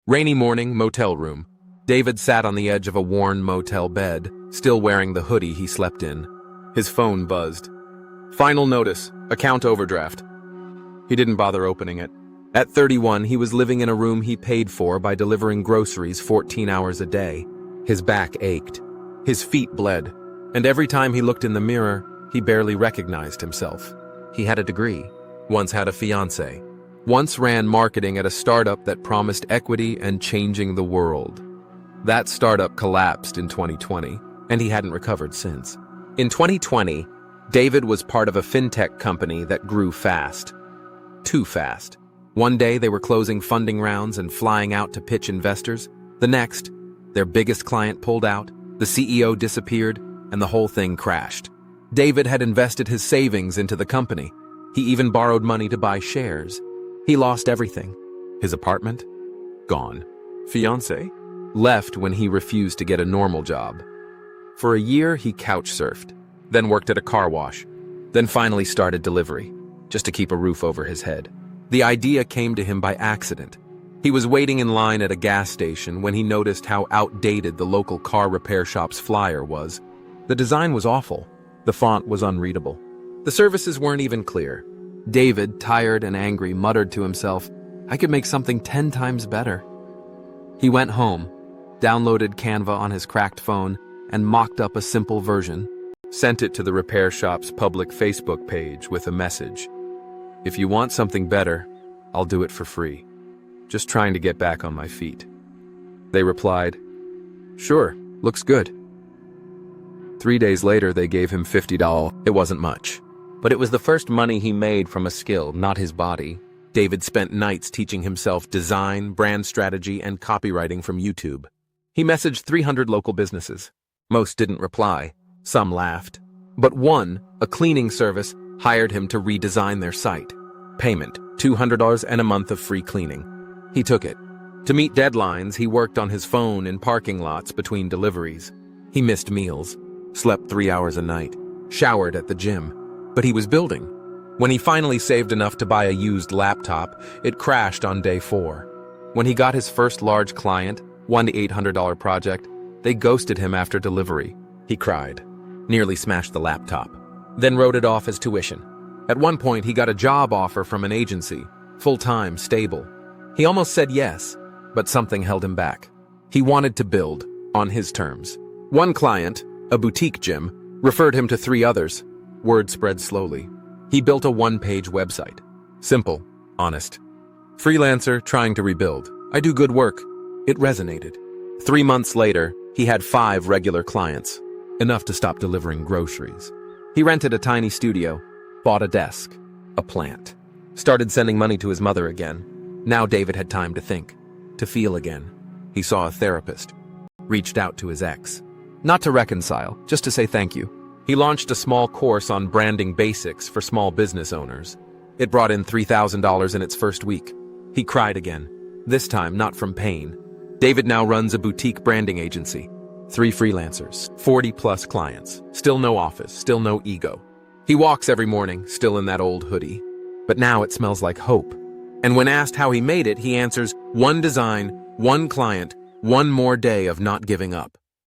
Rainy morning, motel room. David sat on the edge of a worn motel bed, still wearing the hoodie he slept in. His phone buzzed. Final notice, account overdraft. He didn't bother opening it. At 31, he was living in a room he paid for by delivering groceries 14 hours a day. His back ached. His feet bled. And every time he looked in the mirror, he barely recognized himself. He had a degree, once had a fiancée, once ran marketing at a startup that promised equity and changing the world. That startup collapsed in 2020, and he hadn't recovered since. In 2020, David was part of a fintech company that grew fast. Too fast. One day they were closing funding rounds and flying out to pitch investors. The next, their biggest client pulled out, the CEO disappeared, and the whole thing crashed. David had invested his savings into the company. He even borrowed money to buy shares. He lost everything. His apartment? Gone. Fiancé? Left when he refused to get a normal job. For a year, he couch surfed, then worked at a car wash, then finally started delivery, just to keep a roof over his head. The idea came to him by accident. He was waiting in line at a gas station when he noticed how outdated the local car repair shop's flyer was. The design was awful. The font was unreadable. The services weren't even clear. David, tired and angry, muttered to himself, "I could make something 10 times better." He went home, downloaded Canva on his cracked phone, and mocked up a simple version. Sent it to the repair shop's public Facebook page with a message. "If you want something better, I'll do it for free. Just trying to get back on my feet." They replied, "Sure, looks good." 3 days later, they gave him $50. It wasn't much, but it was the first money he made from a skill, not his body. David spent nights teaching himself design, brand strategy, and copywriting from YouTube. He messaged 300 local businesses. Most didn't reply. Some laughed. But one, a cleaning service, hired him to redesign their site. Payment, $200 and a month of free cleaning. He took it. To meet deadlines, he worked on his phone in parking lots between deliveries. He missed meals, slept 3 hours a night, showered at the gym. But he was building. When he finally saved enough to buy a used laptop, it crashed on day 4. When he got his first large client, $100 to $800 project, they ghosted him after delivery. He cried, nearly smashed the laptop, then wrote it off as tuition. At one point, he got a job offer from an agency, full-time, stable. He almost said yes, but something held him back. He wanted to build, on his terms. One client, a boutique gym, referred him to 3 others. Word spread slowly. He built a 1-page website. Simple, honest. Freelancer trying to rebuild. I do good work. It resonated. 3 months later, he had 5 regular clients, enough to stop delivering groceries. He rented a tiny studio, bought a desk, a plant, started sending money to his mother again. Now David had time to think, to feel again. He saw a therapist, reached out to his ex. Not to reconcile, just to say thank you. He launched a small course on branding basics for small business owners. It brought in $3,000 in its first week. He cried again, this time not from pain. David now runs a boutique branding agency. 3 freelancers, 40+ clients, still no office, still no ego. He walks every morning, still in that old hoodie. But now it smells like hope. And when asked how he made it, he answers, 1 design, 1 client, 1 more day of not giving up.